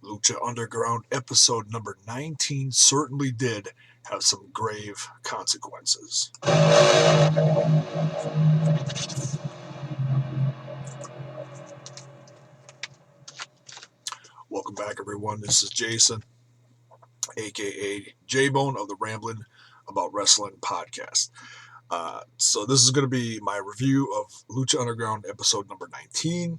Lucha Underground episode number 19 certainly did have some grave consequences. Welcome back, everyone. This is Jason, aka J-Bone of the Ramblin' About Wrestling podcast. So this is going to be my review of Lucha Underground episode number 19.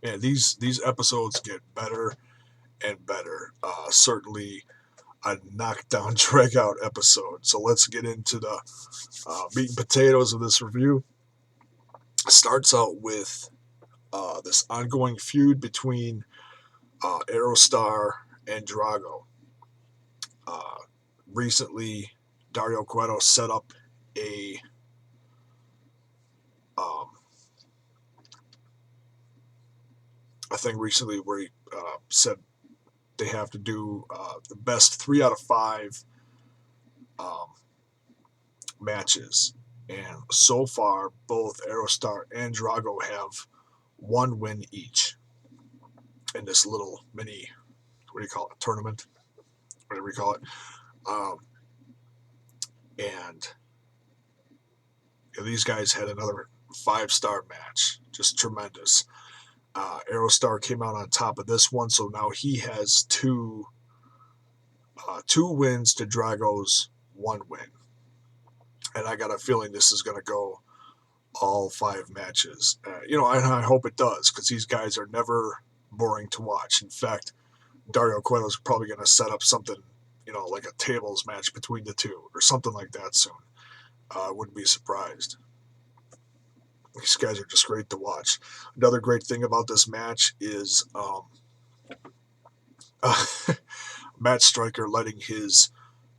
And these episodes get better and better. Certainly a knockdown, drag out episode. So let's get into the meat and potatoes of this review. It starts out with this ongoing feud between Aerostar and Drago. Recently, Dario Cueto set up a thing recently where he said they have to do the best 3 out of 5 matches. And so far, both Aerostar and Drago have 1 win each in this little mini, what do you call it, tournament, whatever you call it. And these guys had another 5-star match, just tremendous. Aerostar came out on top of this one, so now he has two wins to Drago's 1 win. And I got a feeling this is going to go all 5 matches. And I hope it does, because these guys are never boring to watch. In fact, Dario Cueto is probably going to set up something, like a tables match between the two, or something like that soon. I wouldn't be surprised. These guys are just great to watch. Another great thing about this match is Matt Striker letting his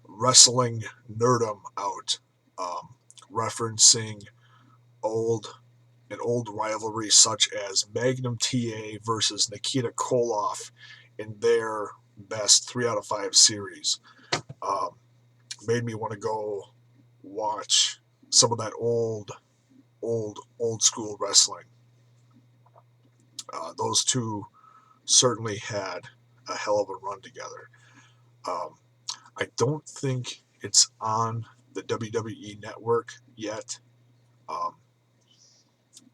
wrestling nerdum out, referencing an old rivalry such as Magnum TA versus Nikita Koloff in their best 3 out of 5 series. Made me want to go watch some of that old school wrestling. Those two certainly had a hell of a run together. I don't think it's on the WWE network yet,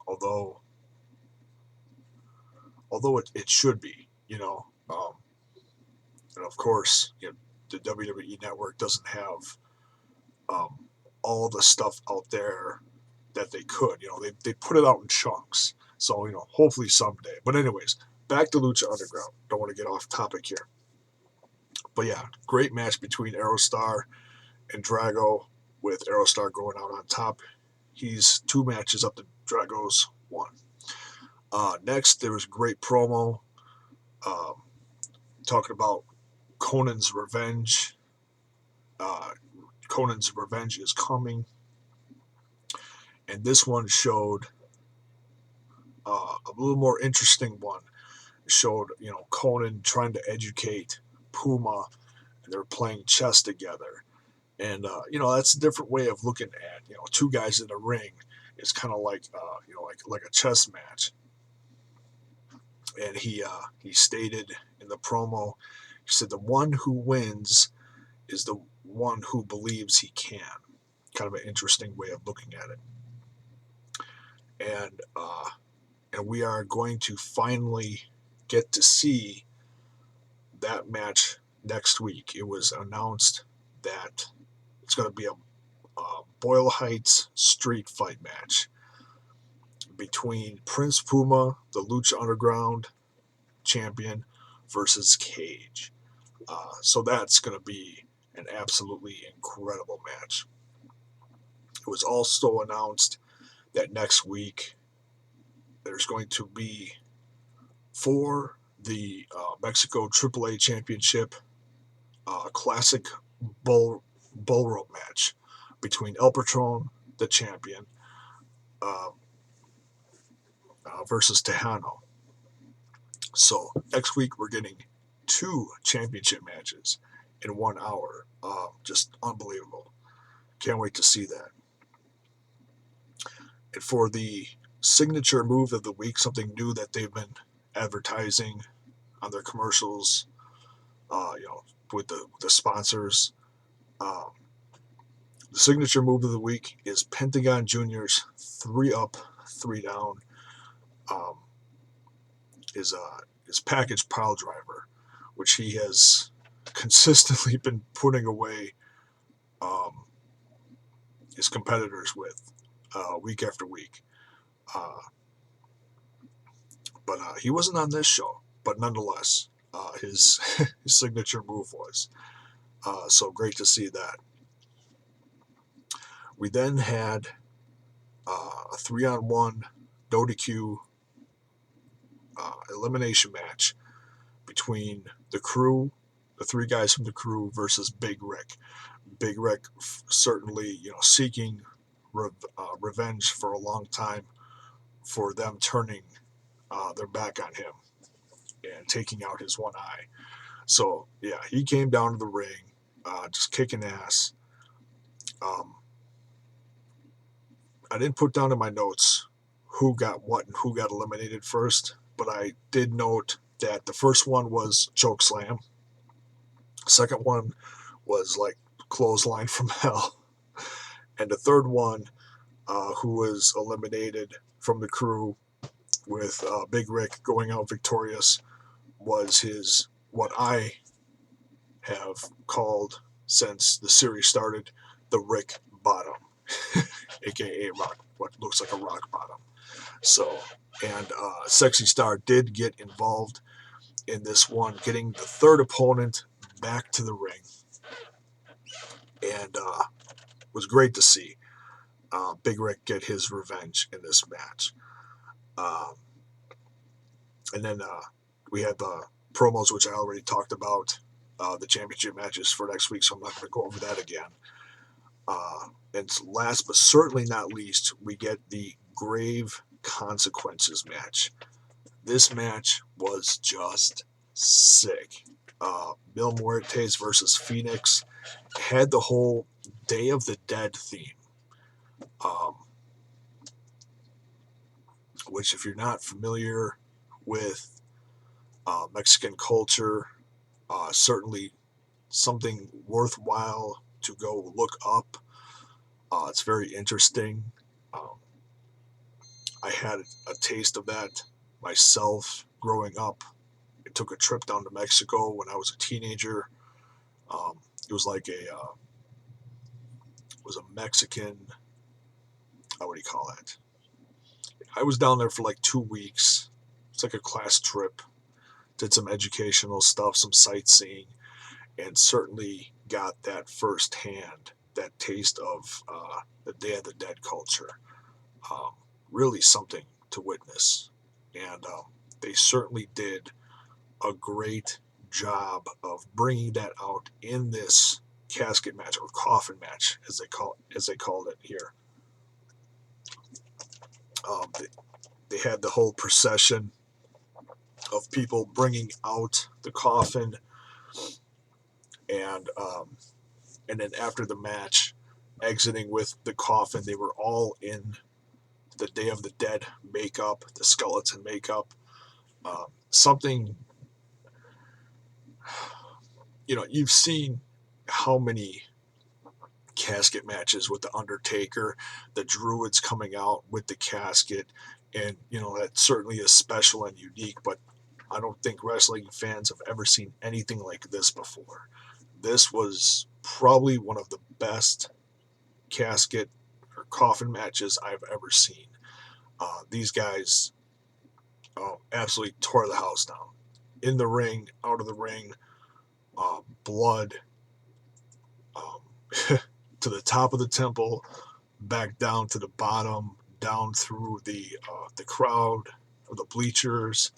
although it should be, and of course, the WWE network doesn't have all the stuff out there that they could. They put it out in chunks. So, hopefully someday. But anyways, back to Lucha Underground. Don't want to get off topic here. But yeah, great match between Aerostar and Drago, with Aerostar going out on top. He's 2 matches up to Drago's 1. Next, there was a great promo talking about Conan's revenge. Conan's revenge is coming. And this one showed a little more interesting one. It showed, Conan trying to educate Puma, and they're playing chess together. And, that's a different way of looking at, 2 guys in a ring. It's kind of like, like a chess match. And he stated in the promo, he said, the one who wins is the one who believes he can. Kind of an interesting way of looking at it. And we are going to finally get to see that match next week. It was announced that it's going to be a Boyle Heights street fight match between Prince Puma, the Lucha Underground champion, versus Cage. So that's going to be an absolutely incredible match. It was also announced that next week there's going to be, for the Mexico AAA Championship, classic bull rope match between El Patron, the champion, versus Tejano. So next week we're getting 2 championship matches in 1 hour. Just unbelievable. Can't wait to see that. And for the signature move of the week, something new that they've been advertising on their commercials, with the sponsors. Um, the signature move of the week is Pentagon Junior's 3 up, 3 down. Um, his package pile driver, which he has consistently been putting away um, his competitors with week after week. Uh, but he wasn't on this show. But nonetheless, his his signature move was. So great to see that. We then had a 3-on-1 no DQ elimination match between the crew, the 3 guys from the crew versus Big Rick. Big Rick certainly, seeking revenge for a long time for them turning their back on him and taking out his one eye. So yeah, he came down to the ring, just kicking ass. Um, I didn't put down in my notes who got what and who got eliminated first, but I did note that the first one was choke slam. Second one was like clothesline from hell, and the third one, who was eliminated from the crew with Big Rick going out victorious, was his what I have called since the series started the Rick Bottom, aka rock, what looks like a rock bottom. So, and Sexy Star did get involved in this one, getting the third opponent back to the ring, and was great to see Big Rick get his revenge in this match. Um, and then we had the promos, which I already talked about, the championship matches for next week, so I'm not going to go over that again. And last but certainly not least, we get the Grave Consequences match. This match was just sick. Mil Muertes versus Phoenix had the whole Day of the Dead theme, which, if you're not familiar with Mexican culture, certainly something worthwhile to go look up. It's very interesting. Um, I had a taste of that myself growing up. I took a trip down to Mexico when I was a teenager. It was like it was a Mexican, what do you call it? I was down there for like 2 weeks. It's like a class trip. Did some educational stuff, some sightseeing, and certainly got that firsthand, that taste of the Day of the Dead culture. Um, really something to witness. And they certainly did a great job of bringing that out in this casket match or coffin match, as they called it here. They had the whole procession of people bringing out the coffin, and and then after the match, exiting with the coffin. They were all in the Day of the Dead makeup, the skeleton makeup. Something, you've seen how many casket matches with the Undertaker, the Druids coming out with the casket, and that certainly is special and unique. But I don't think wrestling fans have ever seen anything like this before. This was probably one of the best casket or coffin matches I've ever seen. These guys absolutely tore the house down. In the ring, out of the ring, blood to the top of the temple, back down to the bottom, down through the crowd or the bleachers,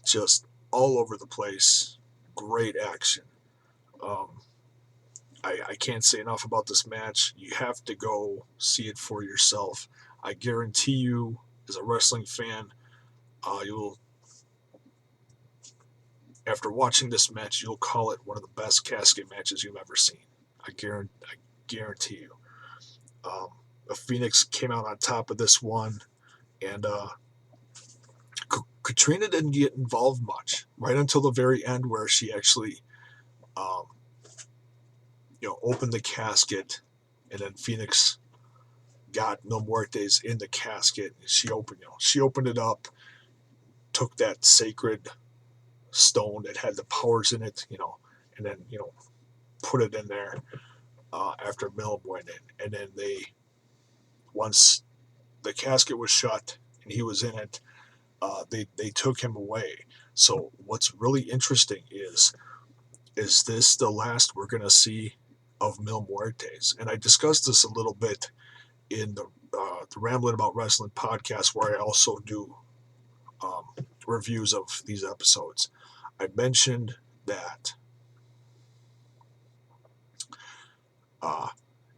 just all over the place. Great action. Um, I can't say enough about this match. You have to go see it for yourself. I guarantee you, as a wrestling fan, you'll after watching this match, you'll call it one of the best casket matches you've ever seen. I guarantee you. Um, Phoenix came out on top of this one, and Katrina didn't get involved much right until the very end, where she actually, um, opened the casket, and then Phoenix got Mil Muertes in the casket. She opened it up, took that sacred stone that had the powers in it, and then put it in there after Mil went in, and then once the casket was shut and he was in it, they took him away. So what's really interesting is this the last we're gonna see of Mil Muertes? And I discussed this a little bit in the Rambling About Wrestling podcast, where I also do um, reviews of these episodes. I mentioned that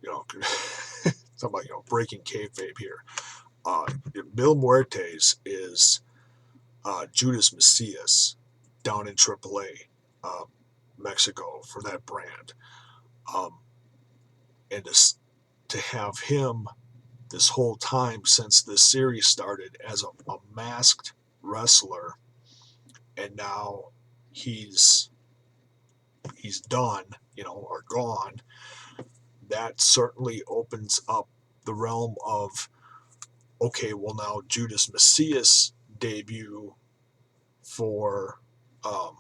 you know talking about breaking kayfabe here. Mil Muertes is Judas Macias down in AAA, uh, Mexico, for that brand. Um, and to have him this whole time since this series started as a masked wrestler, and now he's done, or gone, that certainly opens up the realm of, okay, well, now Judas Macias debut for um,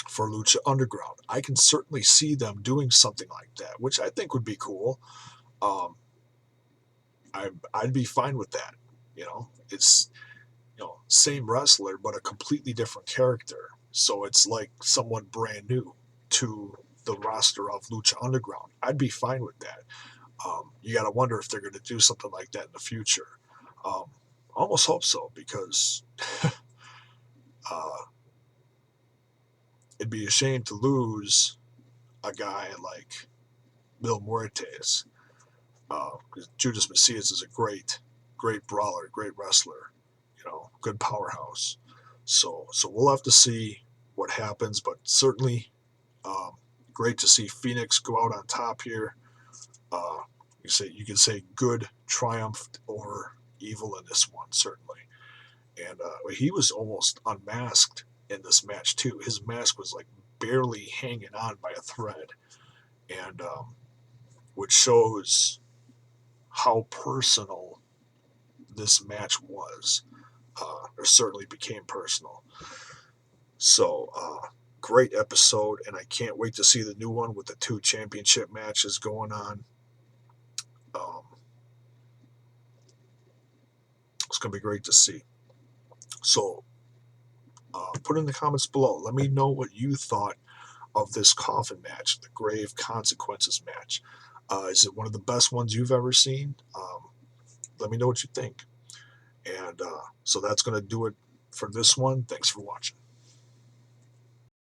for Lucha Underground. I can certainly see them doing something like that, which I think would be cool. Um, I'd be fine with that. It's same wrestler but a completely different character. So it's like someone brand new to the roster of Lucha Underground. I'd be fine with that. You got to wonder if they're going to do something like that in the future. Um, I almost hope so, because uh, it'd be a shame to lose a guy like Mil Muertes. Judas Macias is a great brawler, great wrestler, good powerhouse. So we'll have to see what happens, but certainly um, great to see Phoenix go out on top here. You can say good triumphed over evil in this one, certainly. And he was almost unmasked in this match too. His mask was like barely hanging on by a thread, and which shows how personal this match was. Or certainly became personal. So, great episode, and I can't wait to see the new one with the 2 championship matches going on. Um, it's going to be great to see. So, put in the comments below. Let me know what you thought of this coffin match, the Grave Consequences match. Is it one of the best ones you've ever seen? Let me know what you think. And so that's going to do it for this one. Thanks for watching.